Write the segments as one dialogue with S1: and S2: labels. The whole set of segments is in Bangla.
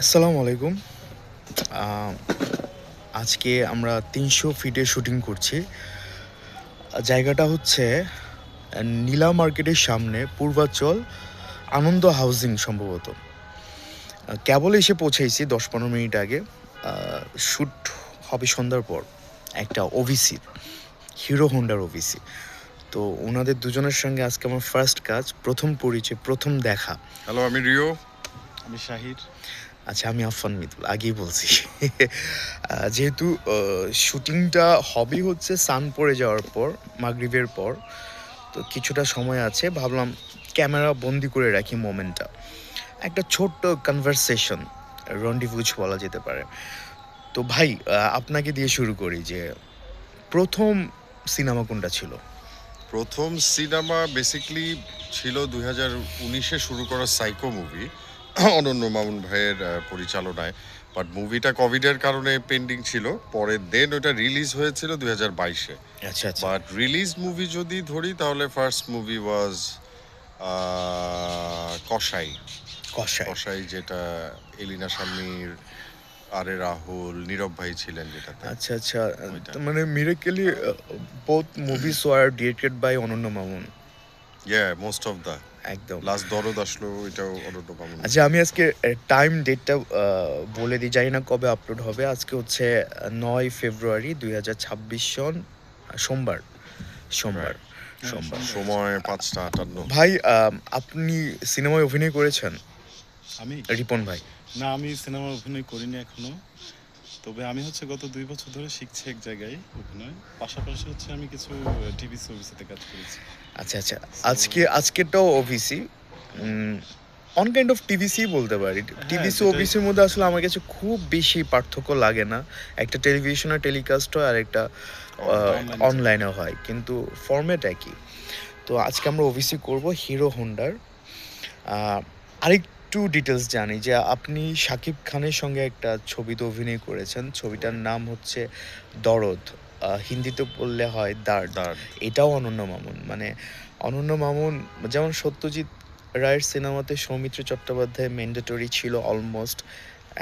S1: আসসালামু আলাইকুম। আ আজকে আমরা ৩০০ ফিটে শুটিং করছি। জায়গাটা হচ্ছে নীলা মার্কেটের সামনে পূর্বাচল আনন্দ হাউজিং সম্ভবত। কেবল এসে পৌঁছাইছি ১০-১৫ মিনিট আগে। আ শুট হবে সন্ধ্যার পর। একটা ওভিসির, হিরো হোন্ডার ওভিসি। তো উনাদের দুজনের সঙ্গে আজকে আমার ফার্স্ট কাজ, ১ম পরিচয়, ১ম দেখা।
S2: হ্যালো, আমি রিও।
S3: আমি শাহির।
S1: আচ্ছা, আমি আফফান মিতুল, আগেই বলছি। যেহেতু শুটিংটা হবে হচ্ছে সান পড়ে যাওয়ার পর, মাগরিবের পর। তো কিছুটা সময় আছে, ভাবলাম ক্যামেরা বন্দি করে রাখি মোমেন্টটা। একটা ছোট্ট কনভারসেশন, রন্ডিভুজ বলা যেতে পারে। তো ভাই, আপনাকে দিয়ে শুরু করি যে ১ম সিনেমা কোনটা ছিল?
S2: প্রথম সিনেমা বেসিক্যালি ছিল ২০১৯-এ শুরু করা সাইকো মুভি, অনন্য মামুন ভাইয়ের পরিচালনায়। বাট মুভিটা কোভিডের কারণে পেন্ডিং ছিল। পরে দেন ওটা রিলিজ হয়েছিল ২০২২-এ।
S1: আচ্ছা, আচ্ছা।
S2: বাট রিলিজ মুভি যদি ধরি তাহলে ফার্স্ট মুভি ওয়াজ কসাই।
S1: কসাই।
S2: কসাই যেটা এলিনা শাম্মীর, আরে রাহুল, নীরব ভাই ছিলেন যেটাতে।
S1: আচ্ছা, আচ্ছা।
S2: ওইটা।
S1: মানে মিরাক্কেলি both movies were directed by অনন্য মামুন।
S2: মোস্ট অফ দ্য
S1: একদম।
S2: লাস্ট দরদ আসলো, এটাও অনন্ত মামুন।
S1: আচ্ছা, আমি আজকে টাইম ডেটটা বলে দিই, জানি না কবে আপলোড হবে। আজকে হচ্ছে ৯ ফেব্রুয়ারি ২০২৬ সন, সোমবার। সোমবার,
S2: Right.
S1: সোমবার।
S2: সময় ৫টা ৫৮।
S1: ভাই, আপনি সিনেমায় অভিনয় করেছেন?
S3: আমি
S1: রিপন ভাই।
S3: না, আমি সিনেমায় অভিনয় করিনি এখনো। তবে আমি হচ্ছে গত ২ বছর ধরে শিখছি এক জায়গায় অভিনয়। পাশাপাশি হচ্ছে আমি কিছু টিভি শোতে কাজ করেছি।
S1: আচ্ছা, আচ্ছা। আজকেরটাও OVC. On kind of TVC বলতে পারি। টিভিসি
S3: যেটাই।
S1: ওভিসির মধ্যে আসলে আমার কাছে খুব বেশি পার্থক্য লাগে না। একটা টেলিভিশনে টেলিকাস্ট হয়, আর একটা
S3: Online
S1: অনলাইনে হয়, কিন্তু ফরম্যাট একই। তো আজকে আমরা ওভিসি করব হিরো হোন্ডার। আরেকটু ডিটেলস জানি যে আপনি শাকিব খানের সঙ্গে একটা ছবিতে অভিনয় করেছেন। ছবিটার নাম হচ্ছে দরদ। হিন্দিতে বললে হয় দার্দ।
S2: দাঁড়।
S1: এটাও অনন্য মামুন। মানে অনন্য মামুন, যেমন সত্যজিৎ রায়ের সিনেমাতে সৌমিত্র চট্টোপাধ্যায় ম্যান্ডেটরি ছিল অলমোস্ট,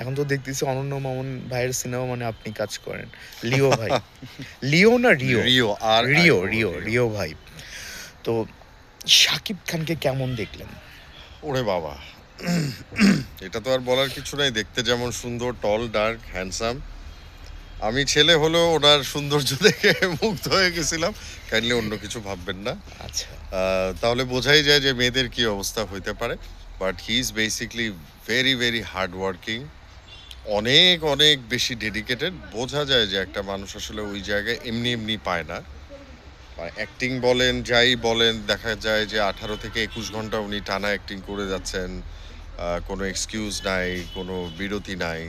S1: এখন তো দেখতেছি অনন্য মামুন ভাইয়ের সিনেমা মানে আপনি কাজ করেন। লিও ভাই। লিও না রিও?
S2: রিও আর
S1: রিও, রিও, রিও ভাই। তো শাকিব খানকে কেমন দেখলেন?
S2: ওরে বাবা, এটা তো আর বলার কিছু নাই। দেখতে যেমন সুন্দর, টল, ডার্ক, হ্যান্ডসাম। আমি ছেলে হলেও ওনার সৌন্দর্য দেখে মুগ্ধ হয়ে গেছিলাম। কাইন্ডলি অন্য কিছু ভাববেন না।
S1: আচ্ছা।
S2: তাহলে বোঝাই যায় যে মেয়েদের কি অবস্থা হইতে পারে। But he is basically very very hard working, অনেক অনেক বেশি ডেডিকেটেড। বোঝা যায় যে একটা মানুষ আসলে ওই জায়গায় এমনি এমনি পায় না। অ্যাক্টিং বলেন, যাই বলেন, দেখা যায় যে ১৮ থেকে ২১ ঘন্টা উনি টানা অ্যাক্টিং করে যাচ্ছেন। কোনো এক্সকিউজ নাই, কোনো বিরতি নাই।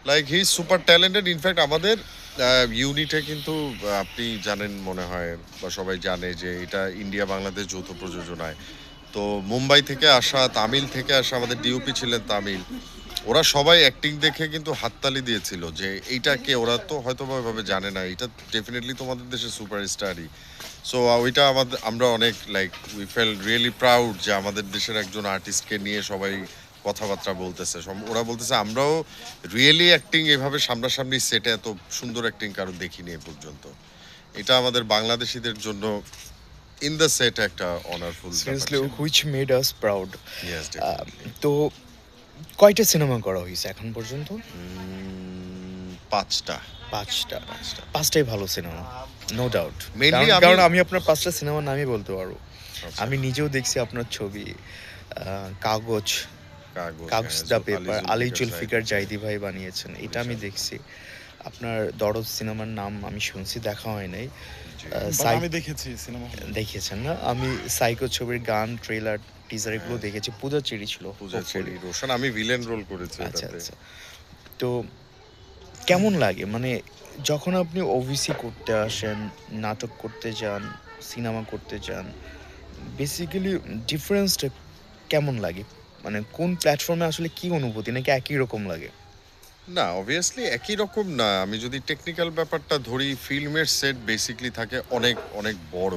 S2: Like he is super talented. In fact আমাদের ইউনিটে কিন্তু আপনি জানেন মনে হয়, বা সবাই জানে যে এটা ইন্ডিয়া বাংলাদেশ যৌথ প্রযোজনায়। তো মুম্বাই থেকে আসা, তামিল থেকে আসা, আমাদের ডিওপি ছিলেন তামিল। ওরা সবাই অ্যাক্টিং দেখে কিন্তু হাততালি দিয়েছিল যে এইটাকে ওরা তো হয়তো বা ওইভাবে জানে না, এটা ডেফিনেটলি তোমাদের দেশের সুপারস্টারই। সো ওইটা আমাদের, আমরা অনেক like we fail really proud যে আমাদের দেশের একজন আর্টিস্টকে নিয়ে সবাই কথাবার্তা বলতেছে। ওরা বলতেছে আমরাও রিয়েলি অ্যাক্টিং এভাবে সামনাসামনি সেটে এত সুন্দর অ্যাক্টিং কারো দেখিনি এ পর্যন্ত। এটা আমাদের বাংলাদেশিদের জন্য ইন দ্য সেট একটা অনারফুল ব্যাপার
S1: সিরিয়াসলি,
S2: ছিল।
S1: Which made us proud.
S2: Yes, definitely.
S1: তো কয়টা সিনেমা করা হয়েছে এখন পর্যন্ত?
S2: ৫টা।
S1: ৫টা।
S2: ৫টা।
S1: ৫টাই ভালো সিনেমা, নো ডাউট।
S2: মেইনলি
S1: কারণ আমি আপনার ৫টা সিনেমার নামই বলতে পারবো।
S2: আচ্ছা,
S1: আমি নিজেও দেখছি আপনার ছবি, কাগজ, কাগজ
S2: হ্যাঁ,
S1: দ্য
S2: আলী
S1: পেপার, আলী জুলফিকার
S2: জাহিদ,
S1: জাইদি ভাই বানিয়েছেন, এটা আমি
S2: বিশাল।
S1: দেখছি। আপনার দরদ সিনেমার নাম আমি শুনছি, দেখা হয় নাই।
S2: জি।
S3: বাট আমি দেখেছি সিনেমা হলে।
S1: দেখিয়েছেন না? আমি সাইকো ছবির গান, ট্রেলার, টিজার এগুলো
S2: হ্যাঁ।
S1: দেখেছি। পূজা চেরি ছিল
S2: পূজা
S1: hopefully।
S2: চেরি, রোশন, আমি ভিলেন রোল করেছি
S1: আচ্ছা,
S2: এটাতে।
S1: আচ্ছা। তো কেমন লাগে মানে যখন আপনি ওভিসি করতে আসেন, নাটক করতে যান, সিনেমা করতে যান, বেসিক্যালি ডিফারেন্সটা কেমন লাগে? মানে কোন প্ল্যাটফর্মে আসলে কি অনুভূতি, নাকি একই রকম লাগে?
S2: না, অবভিয়াসলি একই রকম না। আমি যদি টেকনিক্যাল ব্যাপারটা ধরি, ফিল্মের সেট বেসিক্যালি থাকে অনেক অনেক বড়।